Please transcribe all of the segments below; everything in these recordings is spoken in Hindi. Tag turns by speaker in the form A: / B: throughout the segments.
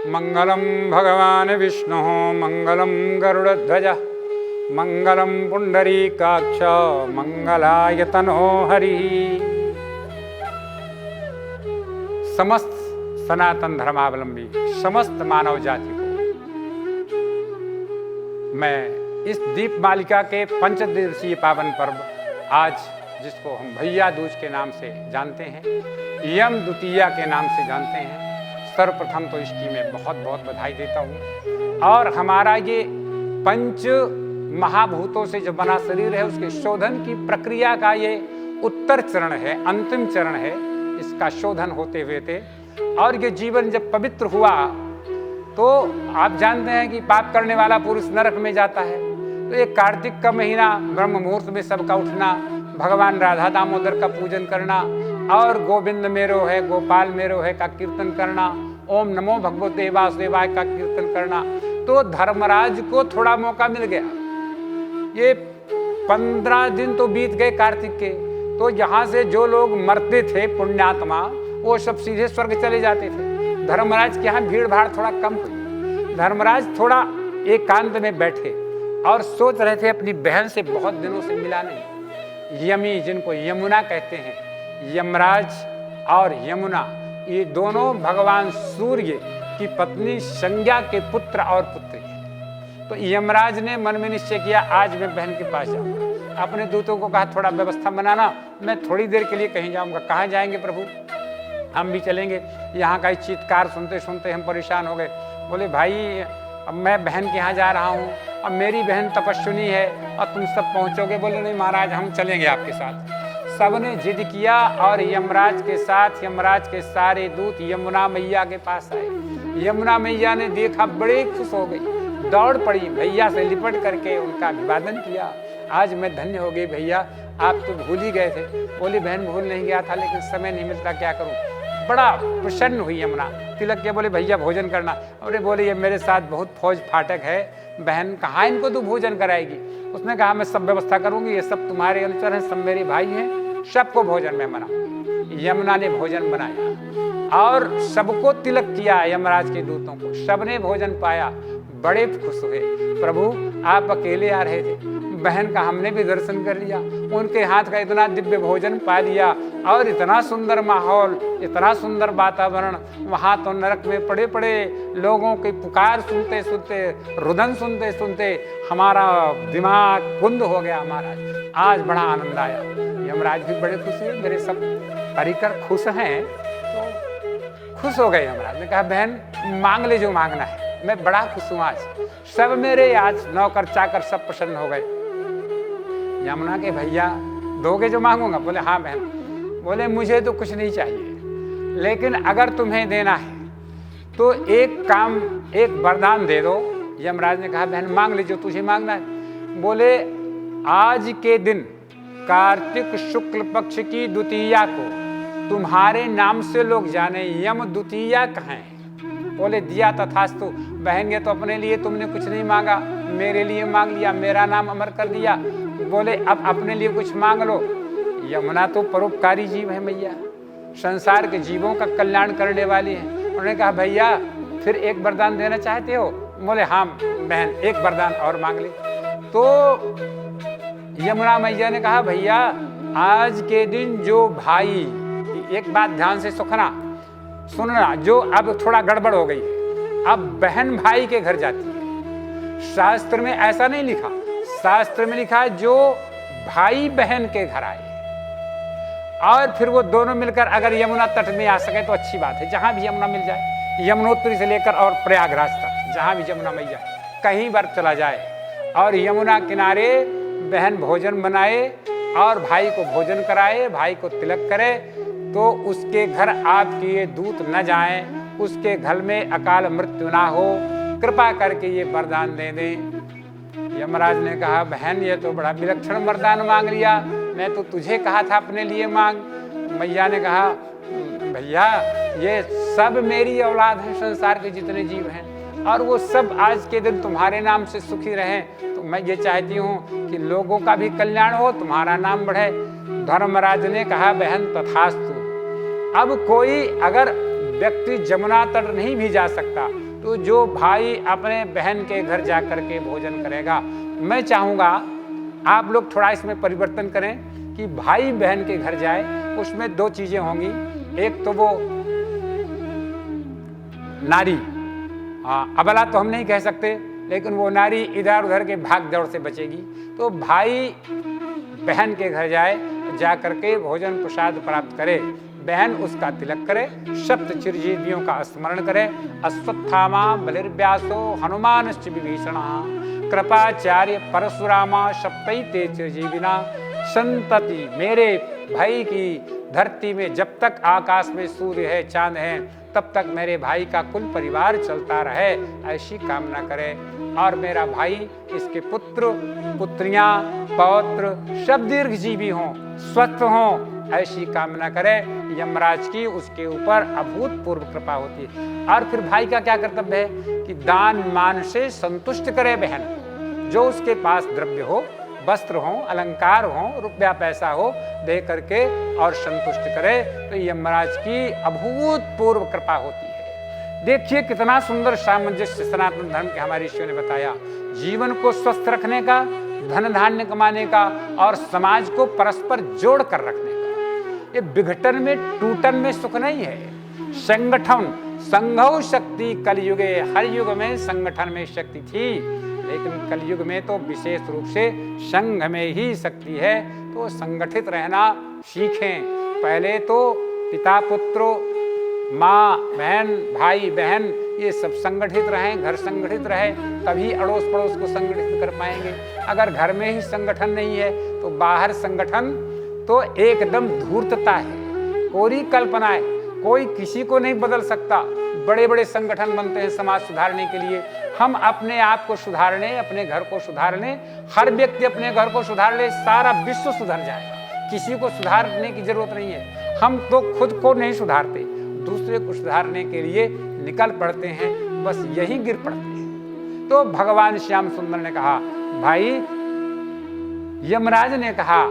A: मंगलम भगवान विष्णु मंगलम गरुड़ध्वज मंगलम पुंडरीकाक्ष मंगलाय तनो हरि। समस्त सनातन धर्मावलंबी समस्त मानव जाति को मैं इस दीप मालिका के पंचदिवसीय पावन पर्व आज, जिसको हम भैया दूज के नाम से जानते हैं, यम द्वितीया के नाम से जानते हैं, सर्वप्रथम तो इसकी मैं बहुत बहुत बधाई देता हूँ। और हमारा ये पंच महाभूतों से जो बना शरीर है, उसके शोधन की प्रक्रिया का ये उत्तर चरण है, अंतिम चरण है। इसका शोधन होते हुए थे और ये जीवन जब पवित्र हुआ तो आप जानते हैं कि पाप करने वाला पुरुष नरक में जाता है। तो ये कार्तिक का महीना, ब्रह्म मुहूर्त में सबका उठना, भगवान राधा दामोदर का पूजन करना और गोविंद मेरो है, गोपाल मेरो है का कीर्तन करना, ओम नमो भगवते वासुदेवाय का कीर्तन करना। तो धर्मराज को थोड़ा मौका मिल गया। ये 15 दिन तो बीत गए कार्तिक के, तो यहाँ से जो लोग मरते थे पुण्यात्मा, वो सब सीधे स्वर्ग चले जाते थे। धर्मराज के यहाँ भीड़ भाड़ थोड़ा कम हुई। धर्मराज थोड़ा एकांत में बैठे और सोच रहे थे, अपनी बहन से बहुत दिनों से मिला नहीं। यमी, जिनको यमुना कहते हैं, यमराज और यमुना, ये दोनों भगवान सूर्य की पत्नी संज्ञा के पुत्र और पुत्री हैं। तो यमराज ने मन में निश्चय किया, आज मैं बहन के पास जाऊंगा। अपने दूतों को कहा, थोड़ा व्यवस्था बनाना, मैं थोड़ी देर के लिए कहीं जाऊंगा। कहाँ जाएंगे प्रभु? हम भी चलेंगे। यहाँ का चीत्कार सुनते सुनते हम परेशान हो गए। बोले, भाई अब मैं बहन के यहाँ जा रहा हूँ, अब मेरी बहन तपस्विनी है और तुम सब पहुँचोगे। बोले, नहीं महाराज, हम चलेंगे आपके साथ। सबने जिद किया और यमराज के साथ यमराज के सारे दूत यमुना मैया के पास आए। यमुना मैया ने देखा, बड़े खुश हो गई, दौड़ पड़ी, भैया से लिपट करके उनका अभिवादन किया। आज मैं धन्य हो गई भैया, आप तो भूल ही गए थे। बोली, बहन भूल नहीं गया था, लेकिन समय नहीं मिलता, क्या करूं। बड़ा प्रसन्न हुई यमुना, तिलक के बोले, भैया भोजन करना। अरे बोले, ये मेरे साथ बहुत फौज फाटक है, बहन कहाँ इनको तू भोजन कराएगी? उसने कहा, मैं सब व्यवस्था करूंगी, ये सब तुम्हारे अनुचर हैं, सब मेरे भाई हैं, सबको भोजन में मनाऊंगी। यमुना ने भोजन बनाया और सबको तिलक किया, यमराज के दूतों को। सबने भोजन पाया, बड़े खुश हुए। प्रभु आप अकेले आ रहे थे, बहन का हमने भी दर्शन कर लिया, उनके हाथ का इतना दिव्य भोजन पा लिया और इतना सुंदर माहौल, इतना सुंदर वातावरण। वहाँ तो नरक में पड़े पड़े लोगों की पुकार सुनते सुनते, रुदन सुनते सुनते हमारा दिमाग कुंद हो गया। महाराज आज बड़ा आनंद आया। यमराज भी बड़े खुश हुए, मेरे सब परिकर खुश हैं, तो खुश हो गए। यमराज ने कहा, बहन मांग ले जो मांगना है, मैं बड़ा खुश हूँ आज। सब मेरे आज नौकर चाकर सब प्रसन्न हो गए। यमुना के भैया, दोगे जो मांगूंगा? बोले, हाँ बहन। बोले, मुझे तो कुछ नहीं चाहिए, लेकिन अगर तुम्हें देना है तो एक काम, एक वरदान दे दो। यमराज ने कहा, बहन मांग ले जो तुझे मांगना है। बोले, आज के दिन कार्तिक शुक्ल पक्ष की द्वितीया को तुम्हारे नाम से लोग जाने, यम द्वितीया कहाँ है? बोले, दिया तथास्तु। बहन ये तो अपने लिए तुमने कुछ नहीं मांगा, मेरे लिए मांग लिया, मेरा नाम अमर कर दिया। बोले, अब अपने लिए कुछ मांग लो। यमुना तो परोपकारी जीव है मैया, संसार के जीवों का कल्याण करने वाली है। उन्होंने कहा, भैया फिर एक वरदान देना चाहते हो? बोले, हाँ बहन, एक वरदान और मांग ले। तो यमुना मैया ने कहा, भैया आज के दिन जो भाई, एक बात ध्यान से सुनना, जो अब थोड़ा गड़बड़ हो गई है, अब बहन भाई के घर जाती है। शास्त्र में ऐसा नहीं लिखा, शास्त्र में लिखा है जो भाई बहन के घर आए और फिर वो दोनों मिलकर अगर यमुना तट में आ सके तो अच्छी बात है। जहां भी यमुना मिल जाए, यमुनोत्री से लेकर और प्रयागराज तक, जहां भी यमुना मैया कहीं बार चला जाए और यमुना किनारे बहन भोजन बनाए और भाई को भोजन कराए, भाई को तिलक करे, तो उसके घर आपके ये दूत न जाएं, उसके घर में अकाल मृत्यु ना हो, कृपा करके ये वरदान दे दें। यमराज ने कहा, बहन ये तो बड़ा विलक्षण वरदान मांग लिया, मैं तो तुझे कहा था अपने लिए मांग। मैया ने कहा, भैया ये सब मेरी औलाद है, संसार के जितने जीव हैं, और वो सब आज के दिन तुम्हारे नाम से सुखी रहें। तो मैं ये चाहती हूँ कि लोगों का भी कल्याण हो, तुम्हारा नाम बढ़े। धर्मराज ने कहा, बहन तथास्तु। अब कोई अगर व्यक्ति जमुना तट नहीं भी जा सकता, तो जो भाई अपने बहन के घर जा कर के भोजन करेगा, मैं चाहूँगा आप लोग थोड़ा इसमें परिवर्तन करें कि भाई बहन के घर जाए, उसमें दो चीज़ें होंगी। एक तो वो नारी, अबला तो हम नहीं कह सकते, लेकिन वो नारी इधर उधर के भाग दौड़ से बचेगी। तो भाई बहन के घर जाए, जा करके भोजन प्रसाद प्राप्त करे, बहन उसका तिलक करे, सप्त चिरंजीवियों का स्मरण करे। अश्वत्थामा बलिर्व्यासो हनुमानश्च विभीषणः कृपाचार्य परशुरामा सप्तैते चिरंजीविना। संतति मेरे भाई की धरती में जब तक आकाश में सूर्य है, चांद है, तब तक मेरे भाई का कुल परिवार चलता रहे, ऐसी कामना करे। और मेरा भाई, इसके पुत्र पुत्रियां पौत्र सब दीर्घजीवी हों, स्वस्थ हों, ऐसी कामना करे। यमराज की उसके ऊपर अभूतपूर्व कृपा होती है। और फिर भाई का क्या कर्तव्य है कि दान मान से संतुष्ट करे बहन, जो उसके पास द्रव्य हो, वस्त्र हो, अलंकार हो, रुपया पैसा हो, दे करके और संतुष्ट करे, तो यमराज की अभूतपूर्व कृपा होती है। देखिए कितना सुंदर सामंजस्य सनातन धर्म के हमारे ऋषियों ने बताया। जीवन को स्वस्थ रखने का, धन धान्य कमाने का और समाज को परस्पर जोड़ कर रखने का। ये विघटन में टूटन में सुख नहीं है। संगठन संघौ शक्ति कलयुगे, हर युग में संगठन में शक्ति थी, लेकिन कलयुग में तो विशेष रूप से संघ में ही शक्ति है। तो संगठित रहना सीखें। पहले तो पिता पुत्रों, माँ बहन, भाई बहन, ये सब संगठित रहें, घर संगठित रहे, तभी अड़ोस पड़ोस को संगठित कर पाएंगे। अगर घर में ही संगठन नहीं है तो बाहर संगठन तो एकदम धूर्तता है, कोरी कल्पना है, कोई किसी को नहीं बदल सकता। बड़े बड़े संगठन बनते हैं समाज सुधारने के लिए। हम अपने आप को सुधार लें, अपने घर को सुधार लें, हर व्यक्ति अपने घर को सुधार ले, सारा विश्व सुधर जाएगा। किसी को सुधारने की जरूरत नहीं है। हम तो खुद को नहीं सुधारते, दूसरे को सुधारने के लिए निकल पड़ते हैं, बस यही गिर पड़ते हैं। तो भगवान श्याम सुंदर ने कहा, भाई यमराज ने कहा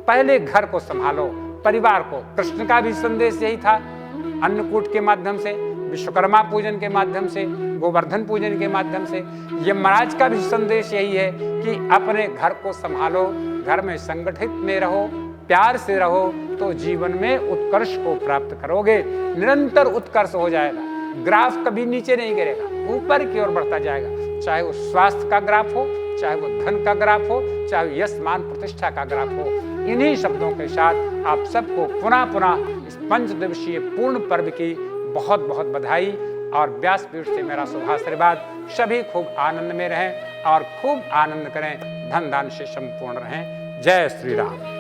A: पहले घर को संभालो, परिवार को। कृष्ण का भी संदेश यही था, अन्नकूट के माध्यम से, विश्वकर्मा पूजन के माध्यम से, गोवर्धन पूजन के माध्यम से। यमराज का भी संदेश यही है कि अपने घर को संभालो, घर में संगठित में रहो, प्यार से रहो, तो जीवन में उत्कर्ष को प्राप्त करोगे। निरंतर उत्कर्ष हो जाएगा, ग्राफ कभी नीचे नहीं गिरेगा, ऊपर की ओर बढ़ता जाएगा। चाहे वो स्वास्थ्य का ग्राफ हो, चाहे वो धन का ग्राफ हो, चाहे वो यश मान प्रतिष्ठा का ग्राफ हो। इन्हीं शब्दों के साथ आप सबको पुनः पुनः इस 5 दिवसीय पूर्ण पर्व की बहुत बहुत बधाई और व्यासपीठ से मेरा शुभाशीर्वाद। सभी खूब आनंद में रहें और खूब आनंद करें, धन दान से संपूर्ण रहें। जय श्री राम।